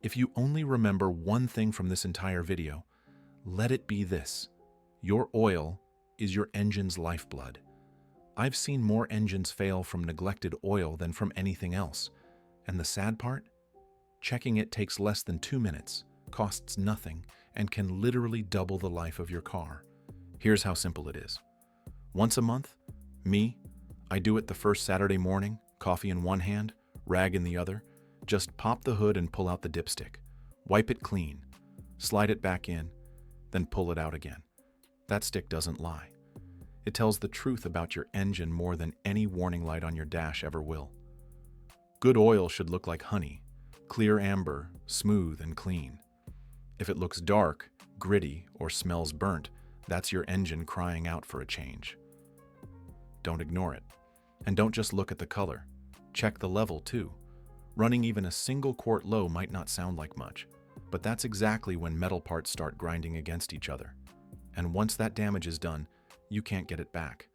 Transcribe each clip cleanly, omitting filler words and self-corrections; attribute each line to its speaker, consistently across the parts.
Speaker 1: If you only remember one thing from this entire video, let it be this: your oil is your engine's lifeblood. I've seen more engines fail from neglected oil than from anything else. And the sad part? Checking it takes less than 2 minutes, costs nothing, and can literally double the life of your car. Here's how simple it is. Once a month, I do it the first Saturday morning, coffee in one hand, rag in the other. Just pop the hood and pull out the dipstick. Wipe it clean, slide it back in, then pull it out again. That stick doesn't lie. It tells the truth about your engine more than any warning light on your dash ever will. Good oil should look like honey, clear amber, smooth and clean. If it looks dark, gritty, or smells burnt, that's your engine crying out for a change. Don't ignore it. And don't just look at the color. Check the level too. Running even a single quart low might not sound like much, but that's exactly when metal parts start grinding against each other. And once that damage is done, you can't get it back.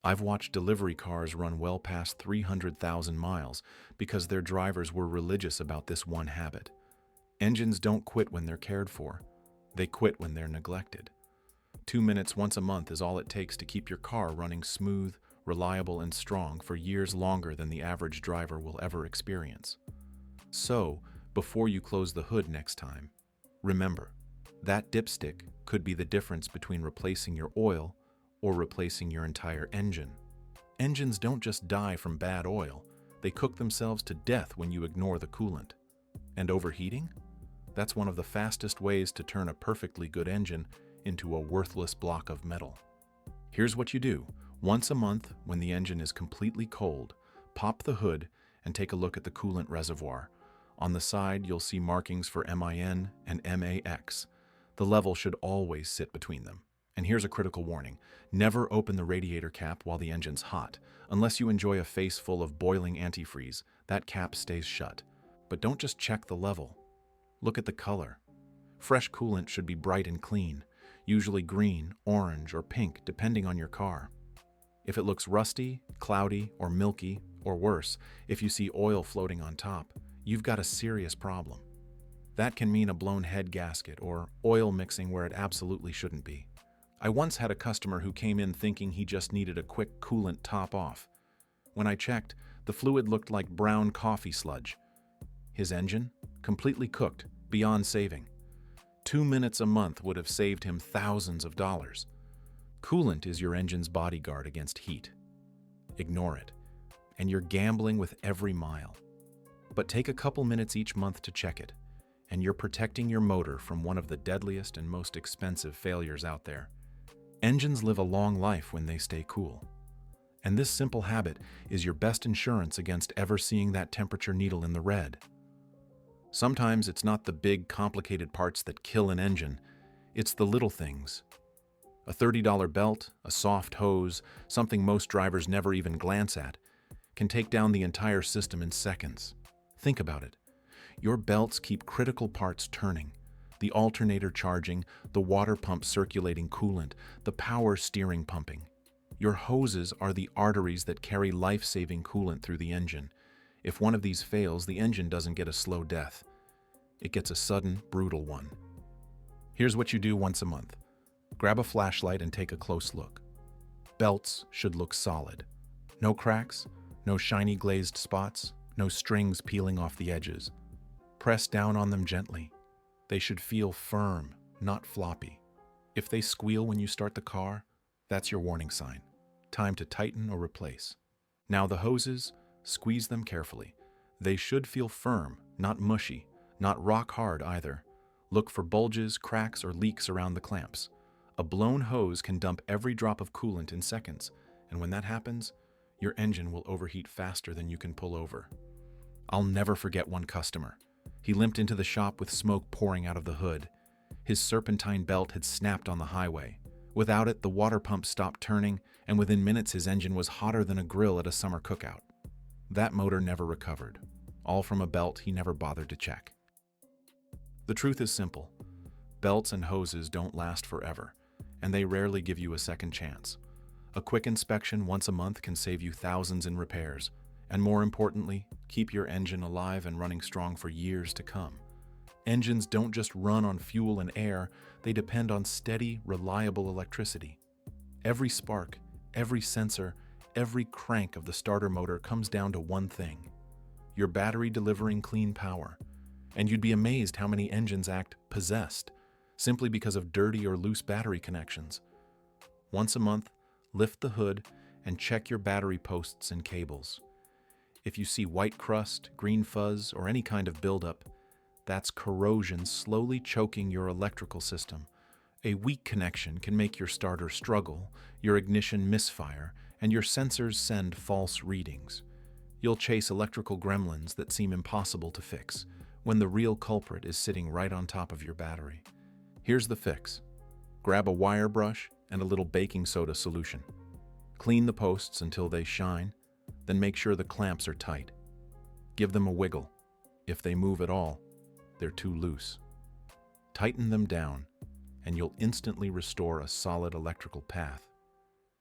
Speaker 1: I've watched delivery cars run well past 300,000 miles because their drivers were religious about this one habit. Engines don't quit when they're cared for. They quit when they're neglected. 2 minutes once a month is all it takes to keep your car running smooth, reliable, and strong for years longer than the average driver will ever experience. So, before you close the hood next time, remember, that dipstick could be the difference between replacing your oil or replacing your entire engine. Engines don't just die from bad oil, they cook themselves to death when you ignore the coolant. And overheating? That's one of the fastest ways to turn a perfectly good engine into a worthless block of metal. Here's what you do. Once a month, when the engine is completely cold, pop the hood and take a look at the coolant reservoir. On the side, you'll see markings for MIN and MAX. The level should always sit between them. And here's a critical warning. Never open the radiator cap while the engine's hot. Unless you enjoy a face full of boiling antifreeze, that cap stays shut. But don't just check the level. Look at the color. Fresh coolant should be bright and clean, usually green, orange, or pink, depending on your car. If it looks rusty, cloudy, or milky, or worse, if you see oil floating on top, you've got a serious problem. That can mean a blown head gasket or oil mixing where it absolutely shouldn't be. I once had a customer who came in thinking he just needed a quick coolant top off. When I checked, the fluid looked like brown coffee sludge. His engine? Completely cooked, beyond saving. 2 minutes a month would have saved him thousands of dollars. Coolant is your engine's bodyguard against heat. Ignore it, and you're gambling with every mile. But take a couple minutes each month to check it, and you're protecting your motor from one of the deadliest and most expensive failures out there. Engines live a long life when they stay cool. And this simple habit is your best insurance against ever seeing that temperature needle in the red. Sometimes it's not the big, complicated parts that kill an engine, it's the little things. A $30 belt, a soft hose, something most drivers never even glance at, can take down the entire system in seconds. Think about it. Your belts keep critical parts turning. The alternator charging, the water pump circulating coolant, the power steering pumping. Your hoses are the arteries that carry life-saving coolant through the engine. If one of these fails, the engine doesn't get a slow death. It gets a sudden, brutal one. Here's what you do once a month. Grab a flashlight and take a close look. Belts should look solid. No cracks, no shiny glazed spots, no strings peeling off the edges. Press down on them gently. They should feel firm, not floppy. If they squeal when you start the car, that's your warning sign. Time to tighten or replace. Now the hoses, squeeze them carefully. They should feel firm, not mushy, not rock hard either. Look for bulges, cracks, or leaks around the clamps. A blown hose can dump every drop of coolant in seconds, and when that happens, your engine will overheat faster than you can pull over. I'll never forget one customer. He limped into the shop with smoke pouring out of the hood. His serpentine belt had snapped on the highway. Without it, the water pump stopped turning, and within minutes his engine was hotter than a grill at a summer cookout. That motor never recovered, all from a belt he never bothered to check. The truth is simple. Belts and hoses don't last forever, and they rarely give you a second chance. A quick inspection once a month can save you thousands in repairs, and more importantly, keep your engine alive and running strong for years to come. Engines don't just run on fuel and air, they depend on steady, reliable electricity. Every spark, every sensor, every crank of the starter motor comes down to one thing: your battery delivering clean power. And you'd be amazed how many engines act possessed, simply because of dirty or loose battery connections. Once a month, lift the hood and check your battery posts and cables. If you see white crust, green fuzz, or any kind of buildup, that's corrosion slowly choking your electrical system. A weak connection can make your starter struggle, your ignition misfire, and your sensors send false readings. You'll chase electrical gremlins that seem impossible to fix, when the real culprit is sitting right on top of your battery. Here's the fix. Grab a wire brush and a little baking soda solution. Clean the posts until they shine, then make sure the clamps are tight. Give them a wiggle. If they move at all, they're too loose. Tighten them down, and you'll instantly restore a solid electrical path.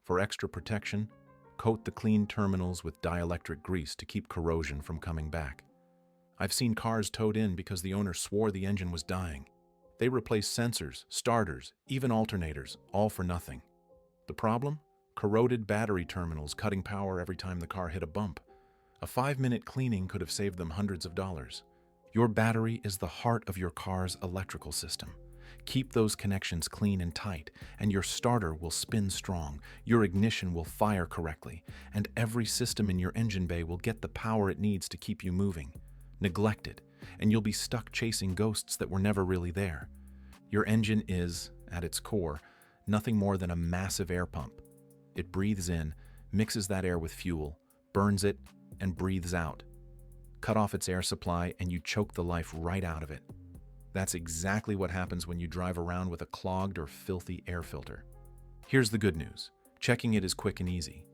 Speaker 1: For extra protection, coat the clean terminals with dielectric grease to keep corrosion from coming back. I've seen cars towed in because the owner swore the engine was dying. They replaced sensors, starters, even alternators, all for nothing. The problem? Corroded battery terminals cutting power every time the car hit a bump. A 5-minute cleaning could have saved them hundreds of dollars. Your battery is the heart of your car's electrical system. Keep those connections clean and tight, and your starter will spin strong, your ignition will fire correctly, and every system in your engine bay will get the power it needs to keep you moving. Neglect it, and you'll be stuck chasing ghosts that were never really there. Your engine is, at its core, nothing more than a massive air pump. It breathes in, mixes that air with fuel, burns it, and breathes out. Cut off its air supply, and you choke the life right out of it. That's exactly what happens when you drive around with a clogged or filthy air filter. Here's the good news. Checking it is quick and easy.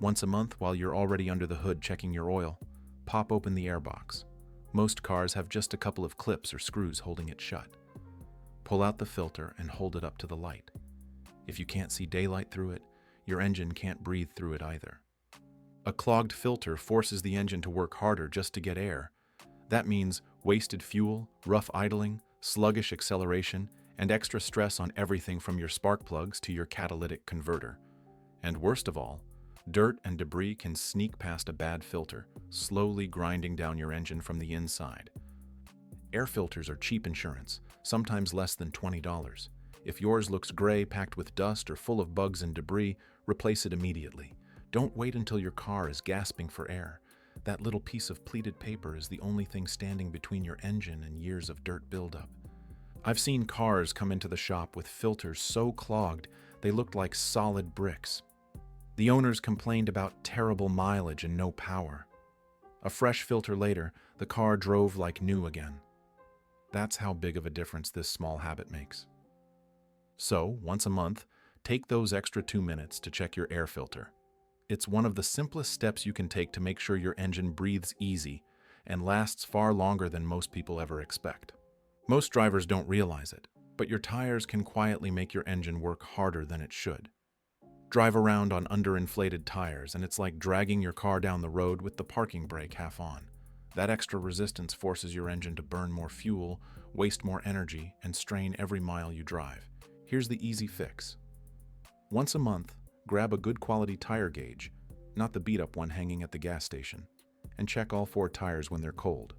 Speaker 1: Once a month, while you're already under the hood checking your oil, pop open the airbox. Most cars have just a couple of clips or screws holding it shut. Pull out the filter and hold it up to the light. If you can't see daylight through it, your engine can't breathe through it either. A clogged filter forces the engine to work harder just to get air. That means wasted fuel, rough idling, sluggish acceleration, and extra stress on everything from your spark plugs to your catalytic converter. And worst of all, dirt and debris can sneak past a bad filter, slowly grinding down your engine from the inside. Air filters are cheap insurance, sometimes less than $20. If yours looks gray, packed with dust, or full of bugs and debris, replace it immediately. Don't wait until your car is gasping for air. That little piece of pleated paper is the only thing standing between your engine and years of dirt buildup. I've seen cars come into the shop with filters so clogged they looked like solid bricks. The owners complained about terrible mileage and no power. A fresh filter later, the car drove like new again. That's how big of a difference this small habit makes. So, once a month, take those extra 2 minutes to check your air filter. It's one of the simplest steps you can take to make sure your engine breathes easy and lasts far longer than most people ever expect. Most drivers don't realize it, but your tires can quietly make your engine work harder than it should. Drive around on underinflated tires, and it's like dragging your car down the road with the parking brake half on. That extra resistance forces your engine to burn more fuel, waste more energy, and strain every mile you drive. Here's the easy fix. Once a month, grab a good quality tire gauge, not the beat-up one hanging at the gas station, and check all 4 tires when they're cold.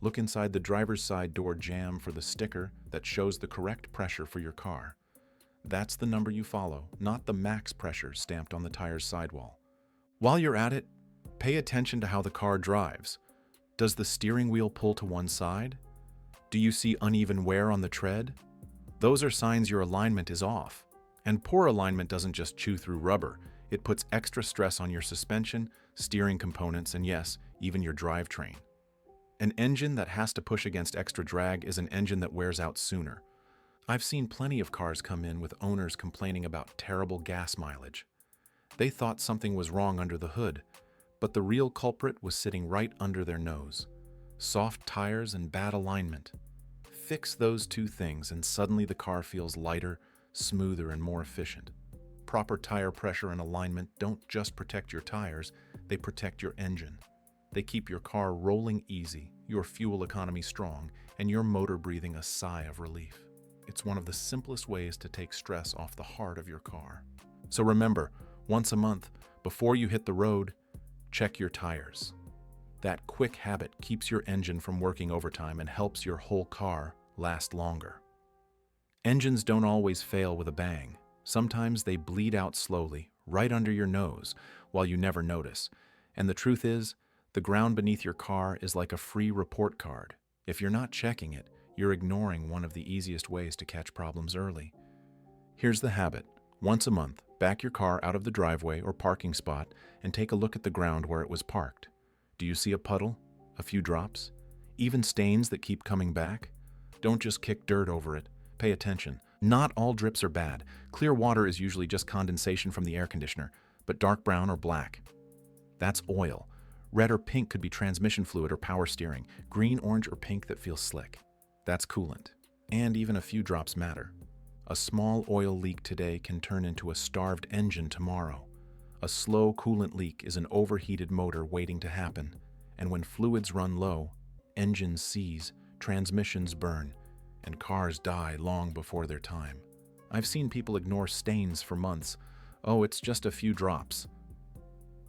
Speaker 1: Look inside the driver's side door jamb for the sticker that shows the correct pressure for your car. That's the number you follow, not the max pressure stamped on the tire's sidewall. While you're at it, pay attention to how the car drives. Does the steering wheel pull to one side? Do you see uneven wear on the tread? Those are signs your alignment is off. And poor alignment doesn't just chew through rubber. It puts extra stress on your suspension, steering components, and yes, even your drivetrain. An engine that has to push against extra drag is an engine that wears out sooner. I've seen plenty of cars come in with owners complaining about terrible gas mileage. They thought something was wrong under the hood, but the real culprit was sitting right under their nose. Soft tires and bad alignment. Fix those 2 things and suddenly the car feels lighter, smoother, and more efficient. Proper tire pressure and alignment don't just protect your tires, they protect your engine. They keep your car rolling easy, your fuel economy strong, and your motor breathing a sigh of relief. It's one of the simplest ways to take stress off the heart of your car. So remember, once a month, before you hit the road, check your tires. That quick habit keeps your engine from working overtime and helps your whole car last longer. Engines don't always fail with a bang. Sometimes they bleed out slowly, right under your nose, while you never notice. And the truth is, the ground beneath your car is like a free report card. If you're not checking it, you're ignoring one of the easiest ways to catch problems early. Here's the habit. Once a month, back your car out of the driveway or parking spot and take a look at the ground where it was parked. Do you see a puddle? A few drops? Even stains that keep coming back? Don't just kick dirt over it. Pay attention. Not all drips are bad. Clear water is usually just condensation from the air conditioner, but dark brown or black, that's oil. Red or pink could be transmission fluid or power steering. Green, orange, or pink that feels slick, that's coolant. And even a few drops matter. A small oil leak today can turn into a starved engine tomorrow. A slow coolant leak is an overheated motor waiting to happen. And when fluids run low, engines seize, transmissions burn, and cars die long before their time. I've seen people ignore stains for months. Oh, it's just a few drops.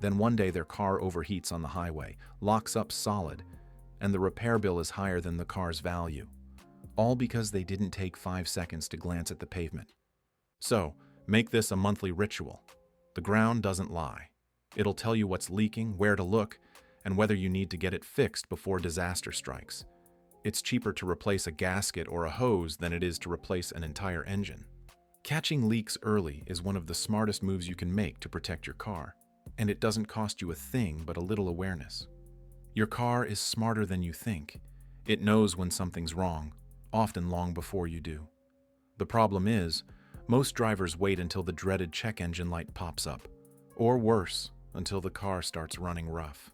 Speaker 1: Then one day their car overheats on the highway, locks up solid, and the repair bill is higher than the car's value. All because they didn't take 5 seconds to glance at the pavement. So, make this a monthly ritual. The ground doesn't lie. It'll tell you what's leaking, where to look, and whether you need to get it fixed before disaster strikes. It's cheaper to replace a gasket or a hose than it is to replace an entire engine. Catching leaks early is one of the smartest moves you can make to protect your car. And it doesn't cost you a thing but a little awareness. Your car is smarter than you think. It knows when something's wrong, often long before you do. The problem is, most drivers wait until the dreaded check engine light pops up, or worse, until the car starts running rough.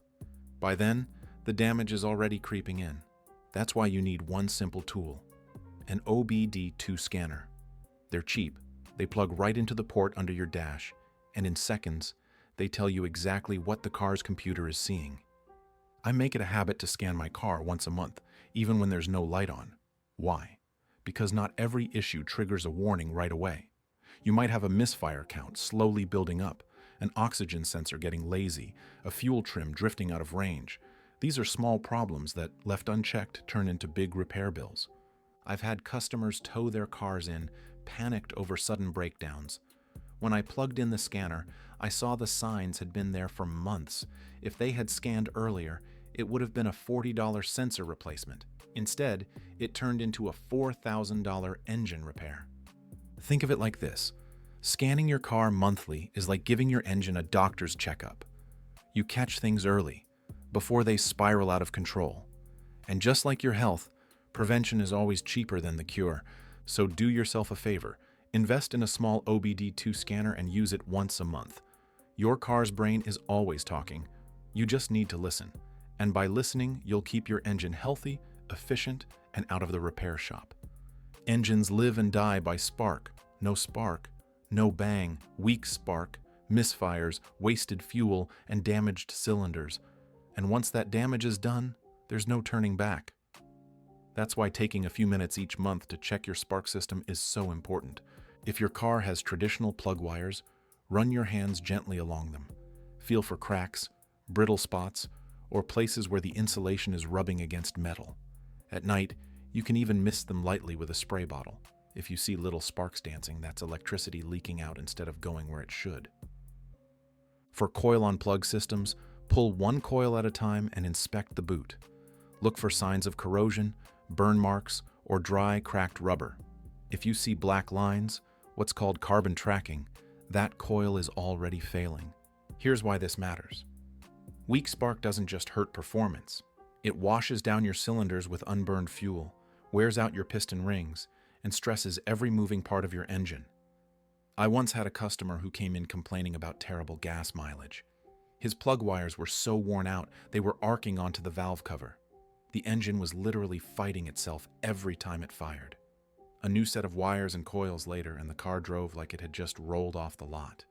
Speaker 1: By then, the damage is already creeping in. That's why you need one simple tool, an OBD2 scanner. They're cheap, they plug right into the port under your dash, and in seconds, they tell you exactly what the car's computer is seeing. I make it a habit to scan my car once a month, even when there's no light on. Why? Because not every issue triggers a warning right away. You might have a misfire count slowly building up, an oxygen sensor getting lazy, a fuel trim drifting out of range. These are small problems that, left unchecked, turn into big repair bills. I've had customers tow their cars in, panicked over sudden breakdowns. When I plugged in the scanner, I saw the signs had been there for months. If they had scanned earlier, it would have been a $40 sensor replacement. Instead, it turned into a $4,000 engine repair. Think of it like this. Scanning your car monthly is like giving your engine a doctor's checkup. You catch things early, before they spiral out of control. And just like your health, prevention is always cheaper than the cure. So do yourself a favor. Invest in a small OBD2 scanner and use it once a month. Your car's brain is always talking. You just need to listen. And by listening, you'll keep your engine healthy, efficient, and out of the repair shop. Engines live and die by spark, no bang, weak spark, misfires, wasted fuel, and damaged cylinders. And once that damage is done, there's no turning back. That's why taking a few minutes each month to check your spark system is so important. If your car has traditional plug wires, run your hands gently along them. Feel for cracks, brittle spots, or places where the insulation is rubbing against metal. At night, you can even mist them lightly with a spray bottle. If you see little sparks dancing, that's electricity leaking out instead of going where it should. For coil-on-plug systems, pull one coil at a time and inspect the boot. Look for signs of corrosion, burn marks, or dry, cracked rubber. If you see black lines, what's called carbon tracking, that coil is already failing. Here's why this matters. Weak spark doesn't just hurt performance. It washes down your cylinders with unburned fuel, wears out your piston rings, and stresses every moving part of your engine. I once had a customer who came in complaining about terrible gas mileage. His plug wires were so worn out, they were arcing onto the valve cover. The engine was literally fighting itself every time it fired. A new set of wires and coils later, and the car drove like it had just rolled off the lot.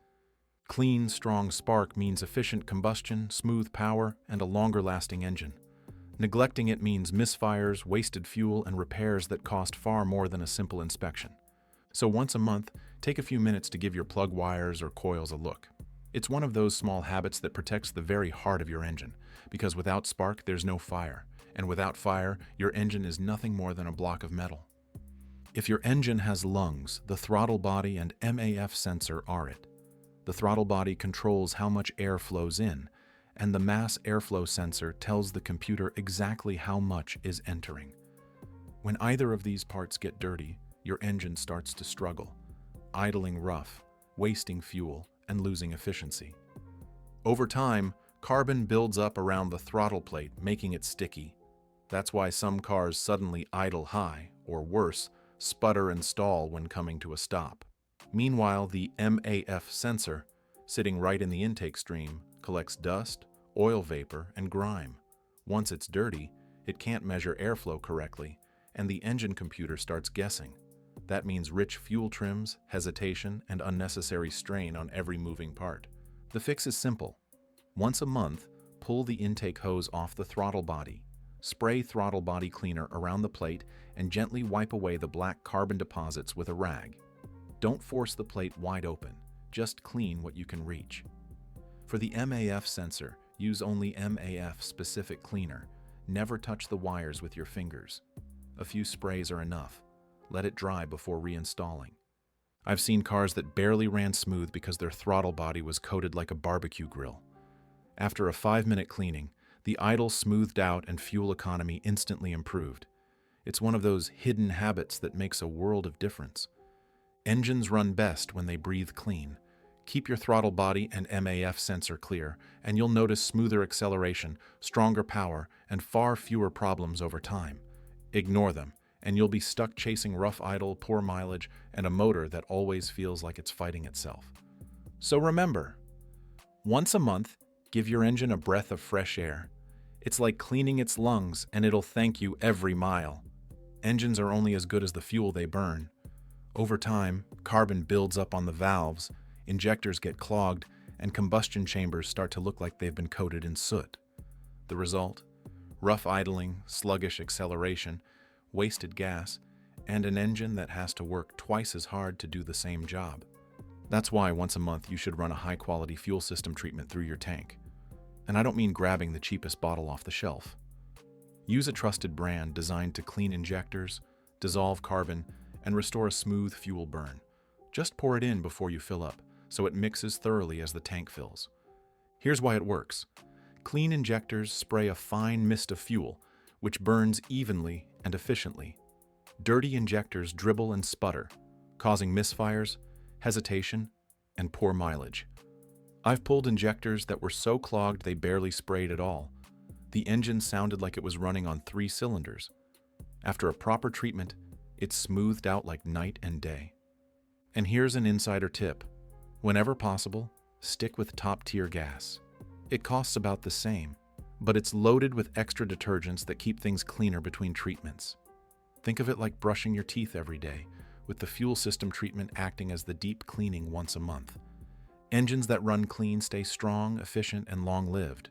Speaker 1: Clean, strong spark means efficient combustion, smooth power, and a longer-lasting engine. Neglecting it means misfires, wasted fuel, and repairs that cost far more than a simple inspection. So once a month, take a few minutes to give your plug wires or coils a look. It's one of those small habits that protects the very heart of your engine, because without spark, there's no fire, and without fire, your engine is nothing more than a block of metal. If your engine has lungs, the throttle body and MAF sensor are it. The throttle body controls how much air flows in, and the mass airflow sensor tells the computer exactly how much is entering. When either of these parts get dirty, your engine starts to struggle, idling rough, wasting fuel, and losing efficiency. Over time, carbon builds up around the throttle plate, making it sticky. That's why some cars suddenly idle high, or worse, sputter and stall when coming to a stop. Meanwhile, the MAF sensor, sitting right in the intake stream, collects dust, oil vapor, and grime. Once it's dirty, it can't measure airflow correctly, and the engine computer starts guessing. That means rich fuel trims, hesitation, and unnecessary strain on every moving part. The fix is simple. Once a month, pull the intake hose off the throttle body. Spray throttle body cleaner around the plate and gently wipe away the black carbon deposits with a rag. Don't force the plate wide open, just clean what you can reach. For the MAF sensor, use only MAF-specific cleaner. Never touch the wires with your fingers. A few sprays are enough. Let it dry before reinstalling. I've seen cars that barely ran smooth because their throttle body was coated like a barbecue grill. After a 5-minute cleaning, the idle smoothed out and fuel economy instantly improved. It's one of those hidden habits that makes a world of difference. Engines run best when they breathe clean. Keep your throttle body and MAF sensor clear, and you'll notice smoother acceleration, stronger power, and far fewer problems over time. Ignore them, and you'll be stuck chasing rough idle, poor mileage, and a motor that always feels like it's fighting itself. So remember, once a month, give your engine a breath of fresh air. It's like cleaning its lungs, and it'll thank you every mile. Engines are only as good as the fuel they burn. Over time, carbon builds up on the valves, injectors get clogged, and combustion chambers start to look like they've been coated in soot. The result? Rough idling, sluggish acceleration, wasted gas, and an engine that has to work twice as hard to do the same job. That's why once a month you should run a high-quality fuel system treatment through your tank. And I don't mean grabbing the cheapest bottle off the shelf. Use a trusted brand designed to clean injectors, dissolve carbon, and restore a smooth fuel burn. Just pour it in before you fill up, so it mixes thoroughly as the tank fills. Here's why it works. Clean injectors spray a fine mist of fuel, which burns evenly and efficiently. Dirty injectors dribble and sputter, causing misfires, hesitation, and poor mileage. I've pulled injectors that were so clogged they barely sprayed at all. The engine sounded like it was running on 3 cylinders. After a proper treatment, it smoothed out like night and day. And here's an insider tip. Whenever possible, stick with top-tier gas. It costs about the same, but it's loaded with extra detergents that keep things cleaner between treatments. Think of it like brushing your teeth every day, with the fuel system treatment acting as the deep cleaning once a month. Engines that run clean stay strong, efficient, and long-lived.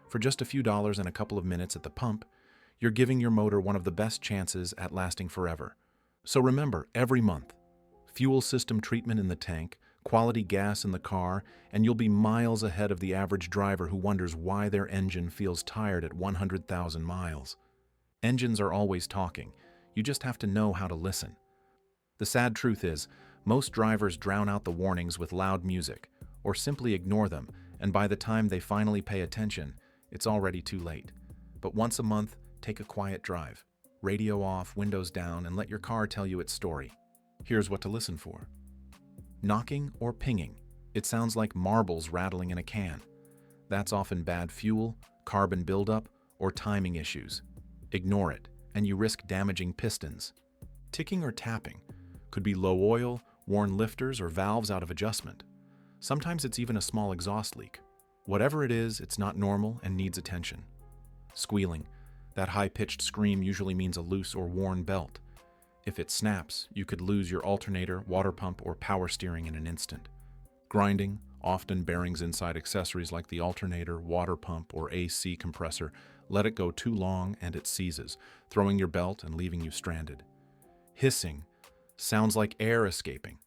Speaker 1: For just a few dollars and a couple of minutes at the pump, you're giving your motor one of the best chances at lasting forever. So remember, every month, fuel system treatment in the tank, quality gas in the car, and you'll be miles ahead of the average driver who wonders why their engine feels tired at 100,000 miles. Engines are always talking. You just have to know how to listen. The sad truth is, most drivers drown out the warnings with loud music, or simply ignore them, and by the time they finally pay attention, it's already too late. But once a month, take a quiet drive. Radio off, windows down, and let your car tell you its story. Here's what to listen for. Knocking or pinging. It sounds like marbles rattling in a can. That's often bad fuel, carbon buildup, or timing issues. Ignore it, and you risk damaging pistons. Ticking or tapping could be low oil, worn lifters, or valves out of adjustment. Sometimes it's even a small exhaust leak. Whatever it is, it's not normal and needs attention. Squealing. That high-pitched scream usually means a loose or worn belt. If it snaps, you could lose your alternator, water pump, or power steering in an instant. Grinding, often bearings inside accessories like the alternator, water pump, or AC compressor. Let it go too long and it seizes, throwing your belt and leaving you stranded. Hissing sounds like air escaping.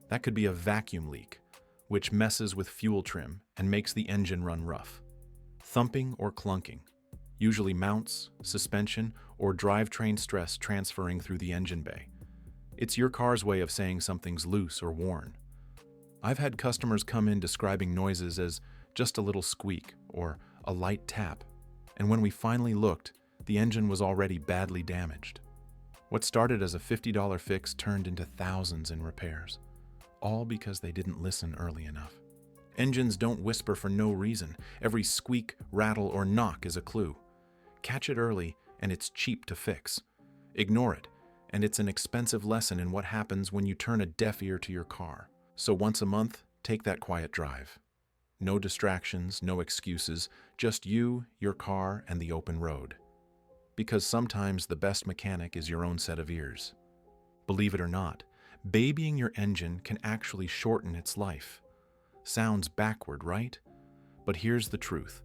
Speaker 1: That could be a vacuum leak, which messes with fuel trim and makes the engine run rough. Thumping or clunking, usually mounts, suspension, or drivetrain stress transferring through the engine bay. It's your car's way of saying something's loose or worn. I've had customers come in describing noises as just a little squeak or a light tap, and when we finally looked, the engine was already badly damaged. What started as a $50 fix turned into thousands in repairs, all because they didn't listen early enough. Engines don't whisper for no reason. Every squeak, rattle, or knock is a clue. Catch it early, and it's cheap to fix. Ignore it, and it's an expensive lesson in what happens when you turn a deaf ear to your car. So once a month, take that quiet drive. No distractions, no excuses, just you, your car, and the open road. Because sometimes the best mechanic is your own set of ears. Believe it or not, babying your engine can actually shorten its life. Sounds backward, right? But here's the truth.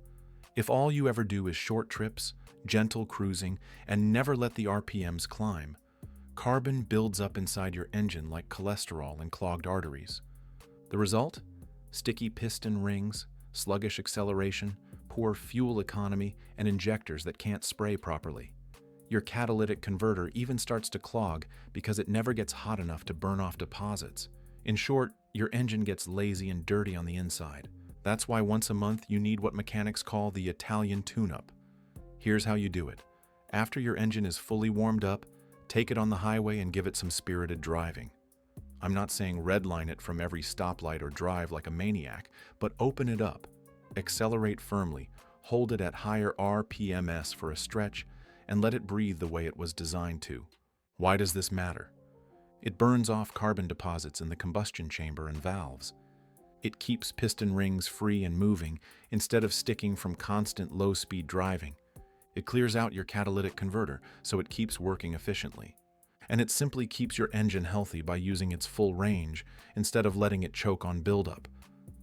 Speaker 1: If all you ever do is short trips, gentle cruising, and never let the RPMs climb, carbon builds up inside your engine like cholesterol in clogged arteries. The result? Sticky piston rings, sluggish acceleration, poor fuel economy, and injectors that can't spray properly. Your catalytic converter even starts to clog because it never gets hot enough to burn off deposits. In short, your engine gets lazy and dirty on the inside. That's why once a month you need what mechanics call the Italian tuneup. Here's how you do it. After your engine is fully warmed up, take it on the highway and give it some spirited driving. I'm not saying redline it from every stoplight or drive like a maniac, but open it up, accelerate firmly, hold it at higher RPMs for a stretch, and let it breathe the way it was designed to. Why does this matter? It burns off carbon deposits in the combustion chamber and valves. It keeps piston rings free and moving instead of sticking from constant low-speed driving. It clears out your catalytic converter so it keeps working efficiently. And it simply keeps your engine healthy by using its full range instead of letting it choke on buildup.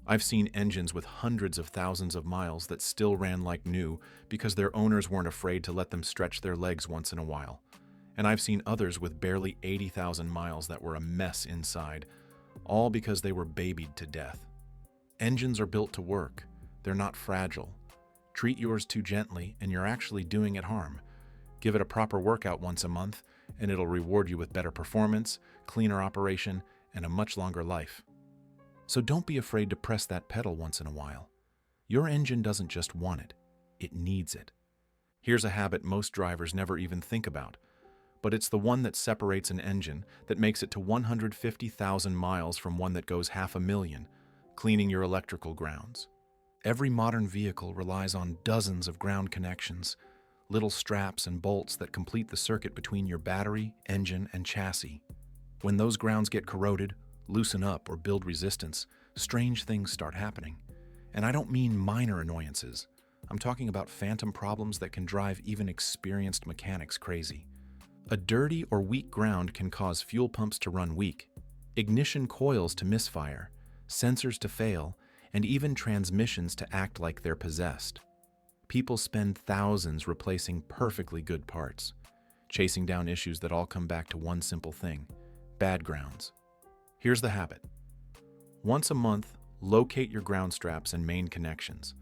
Speaker 1: I've seen engines with hundreds of thousands of miles that still ran like new because their owners weren't afraid to let them stretch their legs once in a while. And I've seen others with barely 80,000 miles that were a mess inside, all because they were babied to death. Engines are built to work. They're not fragile. Treat yours too gently, and you're actually doing it harm. Give it a proper workout once a month, and it'll reward you with better performance, cleaner operation, and a much longer life. So don't be afraid to press that pedal once in a while. Your engine doesn't just want it, it needs it. Here's a habit most drivers never even think about, but it's the one that separates an engine that makes it to 150,000 miles from one that goes 500,000, cleaning your electrical grounds. Every modern vehicle relies on dozens of ground connections, little straps and bolts that complete the circuit between your battery, engine, and chassis. When those grounds get corroded, loosen up, or build resistance, strange things start happening. And I don't mean minor annoyances. I'm talking about phantom problems that can drive even experienced mechanics crazy. A dirty or weak ground can cause fuel pumps to run weak, ignition coils to misfire, sensors to fail, and even transmissions to act like they're possessed. People spend thousands replacing perfectly good parts, chasing down issues that all come back to one simple thing: bad grounds. Here's the habit. Once a month, locate your ground straps and main connections,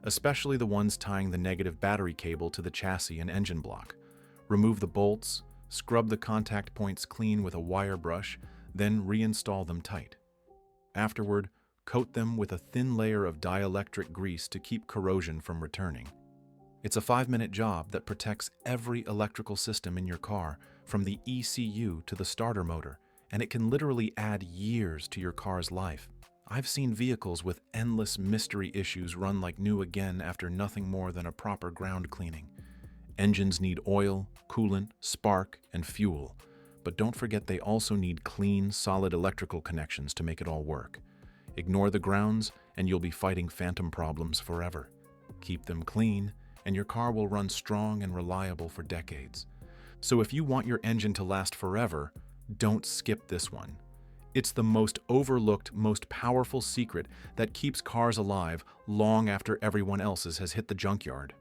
Speaker 1: especially the ones tying the negative battery cable to the chassis and engine block. Remove the bolts, scrub the contact points clean with a wire brush, then reinstall them tight. Afterward, coat them with a thin layer of dielectric grease to keep corrosion from returning. It's a 5-minute job that protects every electrical system in your car, from the ECU to the starter motor, and it can literally add years to your car's life. I've seen vehicles with endless mystery issues run like new again after nothing more than a proper ground cleaning. Engines need oil, coolant, spark, and fuel, but don't forget they also need clean, solid electrical connections to make it all work. Ignore the grounds, and you'll be fighting phantom problems forever. Keep them clean, and your car will run strong and reliable for decades. So if you want your engine to last forever, don't skip this one. It's the most overlooked, most powerful secret that keeps cars alive long after everyone else's has hit the junkyard.